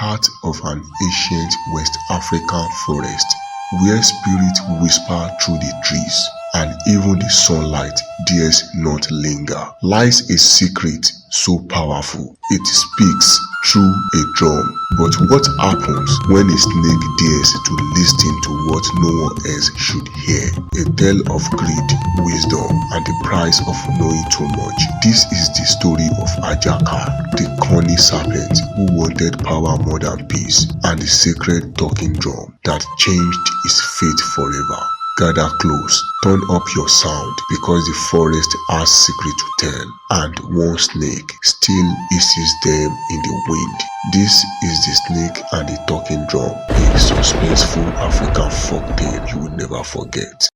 heart of an ancient West African forest, where spirits whisper through the trees and even the sunlight dares not linger, lies a secret so powerful it speaks through a drum. But what happens when a snake dares to listen to what no one else should hear? A tale of greed, wisdom, and the price of knowing too much. This is the story of Ajaka, the cunning serpent who wanted power more than peace, and the sacred talking drum that changed his fate forever. Gather close, turn up your sound, because the forest has secret to tell, and one snake still hisses them in the wind. This is the snake and the talking drum, a suspenseful African folktale you will never forget.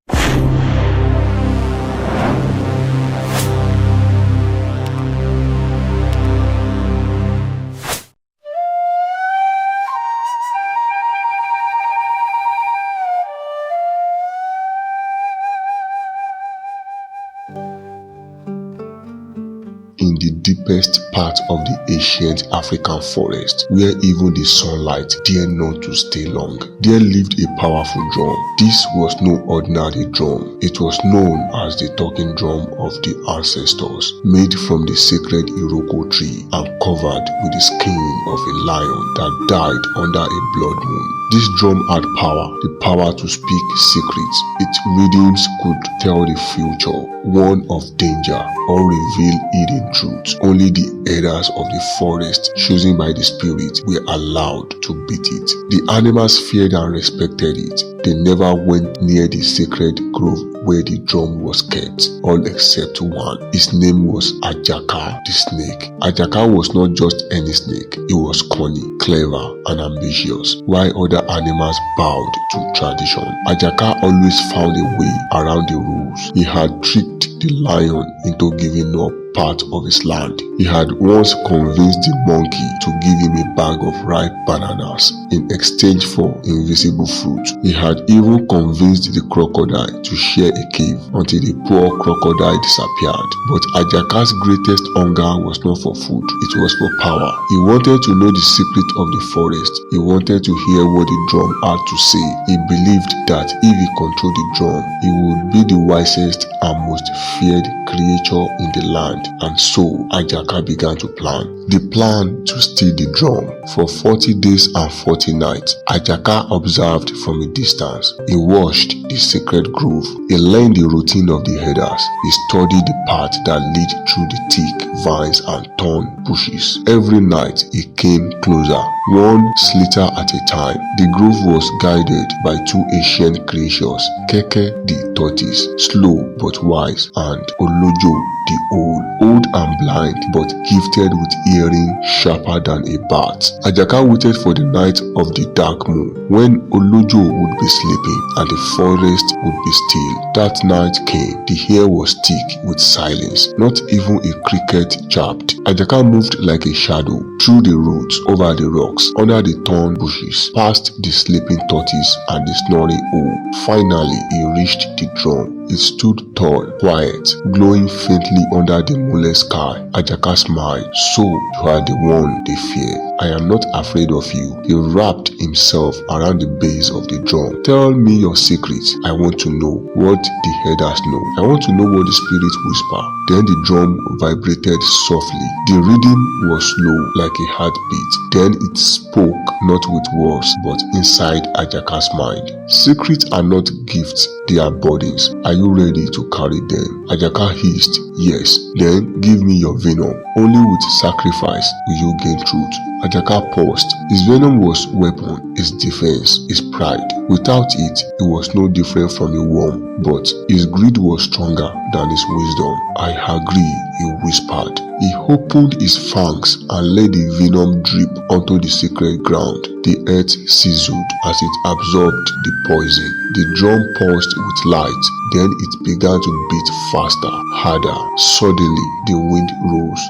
In the deepest part of the ancient African forest, where even the sunlight dared not to stay long, there lived a powerful drum. This was no ordinary drum. It was known as the talking drum of the ancestors, made from the sacred Iroko tree and covered with the skin of a lion that died under a blood moon. This drum had the power to speak secrets. Its rhythms could tell the future, warn of danger, or reveal hidden truths. Only the elders of the forest, chosen by the spirit, were allowed to beat it. The animals feared and respected it. They never went near the sacred grove where the drum was kept, all except one. His name was Ajaka the Snake. Ajaka was not just any snake. He was cunning, clever, and ambitious, while other animals bowed to tradition. Ajaka always found a way around the rules. He had tricked the lion into giving up part of his land. He had once convinced the monkey to give him a bag of ripe bananas in exchange for invisible fruit. He had even convinced the crocodile to share a cave until the poor crocodile disappeared. But Ajaka's greatest hunger was not for food, it was for power. He wanted to know the secret of the forest. He wanted to hear what the drum had to say. He believed that if he controlled the drum, he would be the wisest and most feared creature in the land. And so Ajaka began to plan. The plan to steal the drum. For 40 days and 40 nights, Ajaka observed from a distance. He watched the sacred grove. He learned the routine of the herders. He studied the path that led through the thick vines and thorn bushes. Every night he came closer, one slither at a time. The grove was guided by two ancient creatures, Keke the tortoise, slow but wise, and Olojo the old and blind, but gifted with hearing sharper than a bat. Ajaka waited for the night of the dark moon, when Olojo would be sleeping and the forest would be still. That night came. The air was thick with silence. Not even a cricket chirped. Ajaka moved like a shadow through the roads, over the rocks, under the thorn bushes, past the sleeping tortoise and the snoring owl. Finally, he reached the drum. It stood tall, quiet, glowing faintly under the moonless sky. Ajaka smiled. So you are the one they fear. I am not afraid of you. He wrapped himself around the base of the drum. Tell me your secrets. I want to know what the herders know. I want to know what the spirits whisper. Then the drum vibrated softly. The rhythm was slow, like a heartbeat. Then it spoke, not with words, but inside Ajaka's mind. Secrets are not gifts, they are burdens. Are you ready to carry them? Ajaka hissed, yes. Then give me your venom. Only with sacrifice will you gain truth. Ajaka paused. His venom was weapon, his defense, his pride. Without it, he was no different from a worm, but his greed was stronger than his wisdom. I agree, he whispered. He opened his fangs and let the venom drip onto the sacred ground. The earth sizzled as it absorbed the poison. The drum pulsed with light. Then it began to beat faster, harder. Suddenly, the wind rose.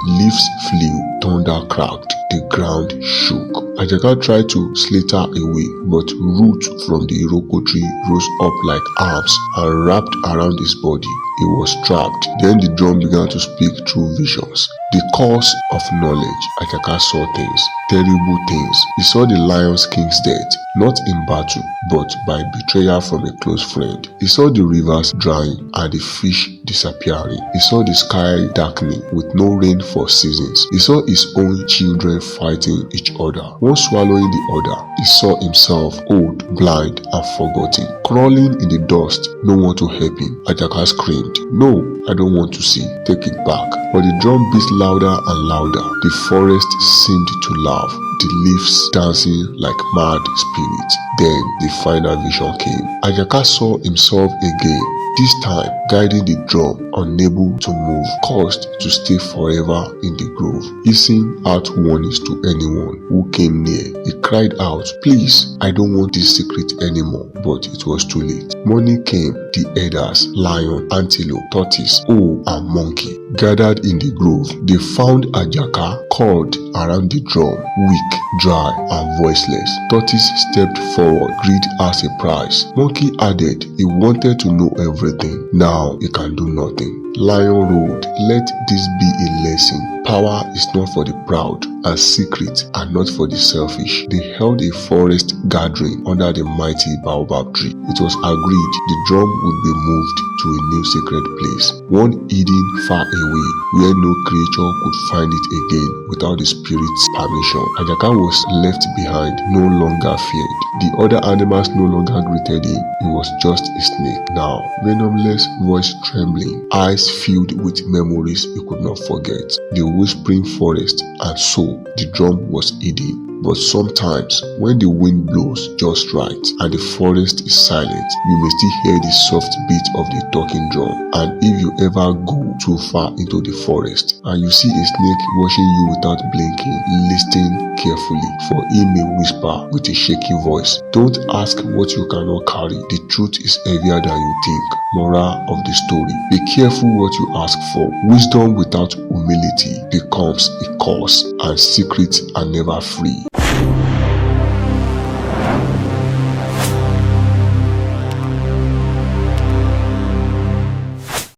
Leaves flew, thunder cracked, the ground shook. Ajaka tried to slither away, but roots from the Iroko tree rose up like arms and wrapped around his body. he was trapped. Then the drum began to speak through visions. The cause of knowledge. Ajaka saw things, terrible things. He saw the lion's king's death, not in battle, but by betrayal from a close friend. He saw the rivers drying and the fish disappearing. He saw the sky darkening with no rain for seasons. He saw his own children fighting each other, one swallowing the other. He saw himself old, blind, and forgotten, crawling in the dust, no one to help him. Ajaka screamed, "No, I don't want to see. Take it back." But the drum beat louder and louder. The forest seemed to laugh, the leaves dancing like mad spirits. Then the final vision came. Ajaka saw himself again, this time guiding the drum, unable to move, caused to stay forever in the grove, hissing out warnings to anyone who came near. He cried out, "Please, I don't want this secret anymore." But it was too late. Morning came. The herders, lion, antelope, tortoise, owl, and monkey gathered in the grove. They found Ajaka curled around the drum, weak, dry, and voiceless. Tortoise stepped forward, greed as a prize. Monkey added he wanted to know everything. Now he can do nothing. Lion roared, "Let this be a lesson. Power is not for the proud, and secrets are not for the selfish." They held a forest gathering under the mighty baobab tree. It was agreed the drum would be moved to a new sacred place, one hidden far away, where no creature could find it again without the spirit's permission. Ajaka was left behind, no longer feared. The other animals no longer greeted him. He was just a snake now, venomless, voice trembling, eyes filled with memories he could not forget. The whispering forest, and so the drum was hidden. But sometimes, when the wind blows just right and the forest is silent, you may still hear the soft beat of the talking drum. And if you ever go too far into the forest and you see a snake watching you without blinking, listen carefully, for he may whisper with a shaky voice. Don't ask what you cannot carry. The truth is heavier than you think. Moral of the story: be careful what you ask for. Wisdom without humility becomes a curse, and secrets are never free.